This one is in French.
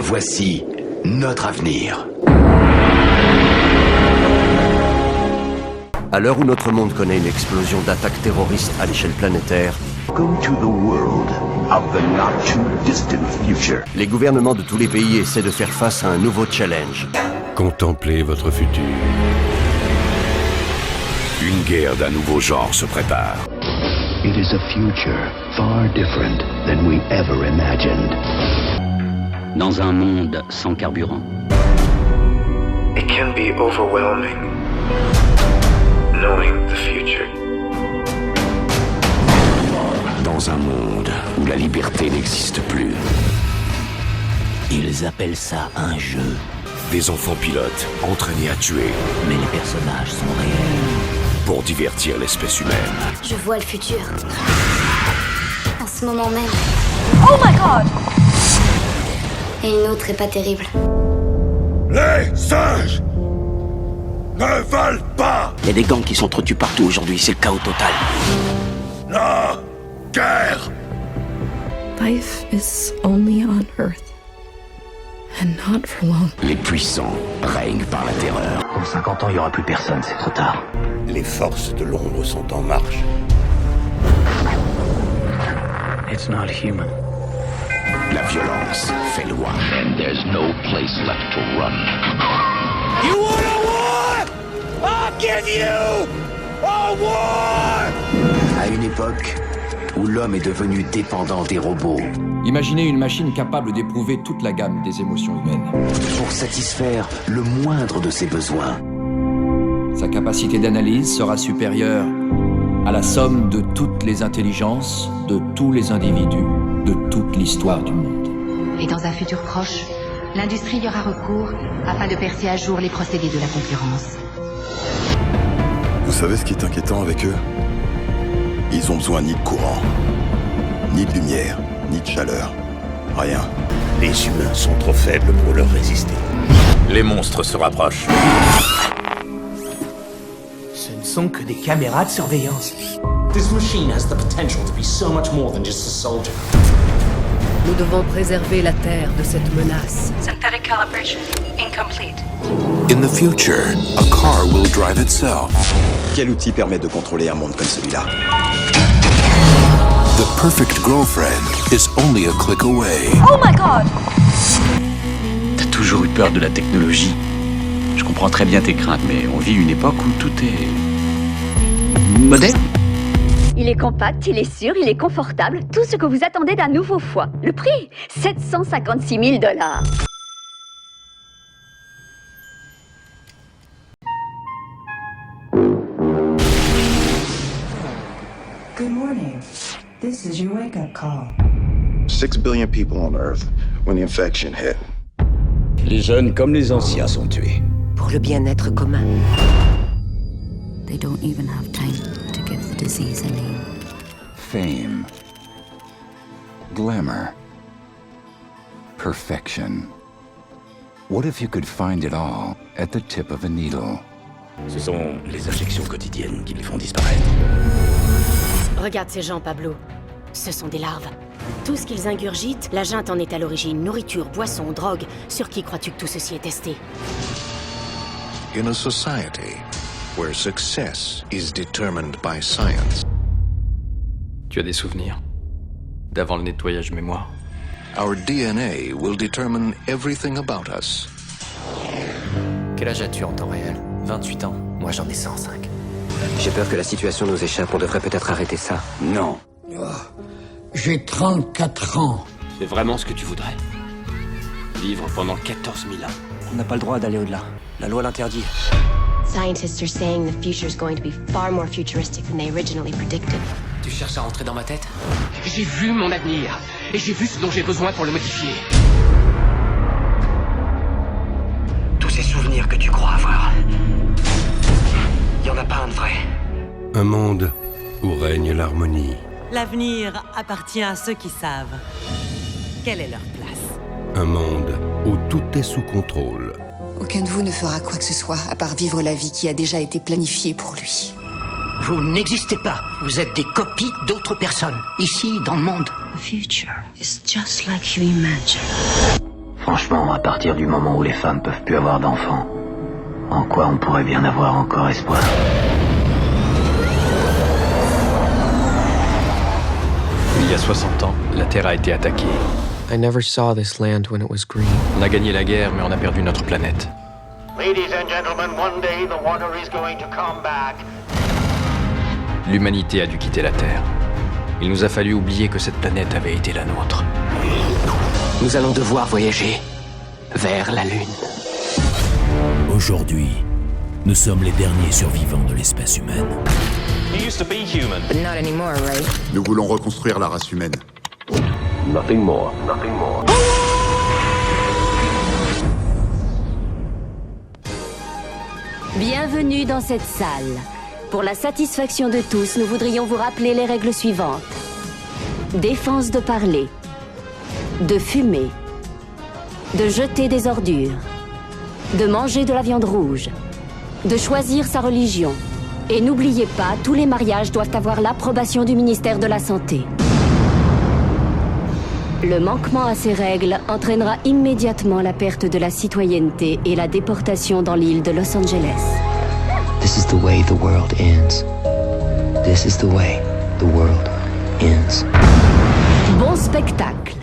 Voici notre avenir. À l'heure où notre monde connaît une explosion d'attaques terroristes à l'échelle planétaire, Welcome to the world of the not too distant future. les gouvernements de tous les pays essaient de faire face à un nouveau challenge. Contemplez votre futur. Une guerre d'un nouveau genre se prépare. It is a future far different than we ever imagined. Dans un monde sans carburant. It can be overwhelming, knowing the future. Dans un monde où la liberté n'existe plus. Ils appellent ça un jeu. Des enfants pilotes entraînés à tuer Mais les personnages sont réels. pour divertir l'espèce humaine. Je vois le futur. En ce moment même. Oh my god! Et une autre est pas terrible. Les singes ne valent pas Il y a des gangs qui s'entretuent partout aujourd'hui, c'est le chaos total. la guerre. Life is only on Earth. And not for long. Les puissants règnent par la terreur. Dans 50 ans, il n'y aura plus personne, c'est trop tard. Les forces de l'ombre sont en marche. It's not human. La violence fait loi. And there's no place left to run. You want a war? I'll give you a war! À une époque où l'homme est devenu dépendant des robots, Imaginez une machine capable d'éprouver toute la gamme des émotions humaines. pour satisfaire le moindre de ses besoins. Sa capacité d'analyse sera supérieure à la somme de toutes les intelligences, de tous les individus, de toute l'histoire du monde. Et dans un futur proche, l'industrie y aura recours afin de percer à jour les procédés de la concurrence. Vous savez ce qui est inquiétant avec eux? Ils ont besoin ni de courant, ni de lumière, ni de chaleur. Rien. Les humains sont trop faibles pour leur résister. Les monstres se rapprochent. Ce ne sont que des caméras de surveillance. This machine has the potential to be so much more than just a soldier. Nous devons préserver la Terre de cette menace. Synthetic calibration incomplete. In the future, a car will drive itself. Quel outil permet de contrôler un monde comme celui-là? The perfect girlfriend is only a click away. Oh my god! T'as toujours eu peur de la technologie. Je comprends très bien tes craintes, mais on vit une époque où tout est moderne. Il est compact, il est sûr, il est confortable. Tout ce que vous attendez d'un nouveau foie. Le prix 756 000 $. Good morning. This is your wake-up call. 6 billion people on Earth when the infection hit. Les jeunes comme les anciens sont tués. Pour le bien-être commun. They don't even have time to give the disease a name. Fame. Glamour. Perfection. What if you could find it all at the tip of a needle? Ce sont les injections quotidiennes qui les font disparaître. Regarde ces gens, Pablo. Ce sont des larves. Tout ce qu'ils ingurgitent, la junte en est à l'origine. Nourriture, boisson, drogue. Sur qui crois-tu que tout ceci est testé? In a society where success is determined by science, Tu as des souvenirs d'avant le nettoyage mémoire? our DNA will determine everything about us. Quel âge as-tu en temps réel? 28 ans. Moi j'en ai 105. J'ai peur que la situation nous échappe. On devrait peut-être arrêter ça. Non. J'ai 34 ans. C'est vraiment ce que tu voudrais? Vivre pendant 14 000 ans? On n'a pas le droit d'aller au-delà. La loi l'interdit. Scientists are saying the future is going to be far more futuristic than they originally predicted. Tu cherches à rentrer dans ma tête? J'ai vu mon avenir. Et j'ai vu ce dont j'ai besoin pour le modifier. Tous ces souvenirs que tu crois avoir, il y en a pas un de vrai. Un monde où règne l'harmonie. L'avenir appartient à ceux qui savent. Quelle est leur place? Un monde où tout est sous contrôle. Aucun de vous ne fera quoi que ce soit à part vivre la vie qui a déjà été planifiée pour lui. Vous n'existez pas. Vous êtes des copies d'autres personnes. Ici, dans le monde. The future is just like you imagine. Franchement, à partir du moment où les femmes peuvent plus avoir d'enfants, en quoi on pourrait bien avoir encore espoir? Il y a 60 ans, la Terre a été attaquée. I never saw this land when it was green. On a gagné la guerre, mais on a perdu notre planète. Ladies and gentlemen, one day the water is going to come back. L'humanité a dû quitter la Terre. Il nous a fallu oublier que cette planète avait été la nôtre. Nous allons devoir voyager vers la Lune. Aujourd'hui, nous sommes les derniers survivants de l'espèce humaine. You used to be human. But not anymore, right? Nous voulons reconstruire la race humaine. Nothing more. Nothing more. Bienvenue dans cette salle. Pour la satisfaction de tous, nous voudrions vous rappeler les règles suivantes. Défense de parler, de fumer, de jeter des ordures, de manger de la viande rouge, de choisir sa religion. Et n'oubliez pas, tous les mariages doivent avoir l'approbation du ministère de la Santé. Le manquement à ces règles entraînera immédiatement la perte de la citoyenneté et la déportation dans l'île de Los Angeles. This is the way the world ends. This is the way the world ends. Bon spectacle!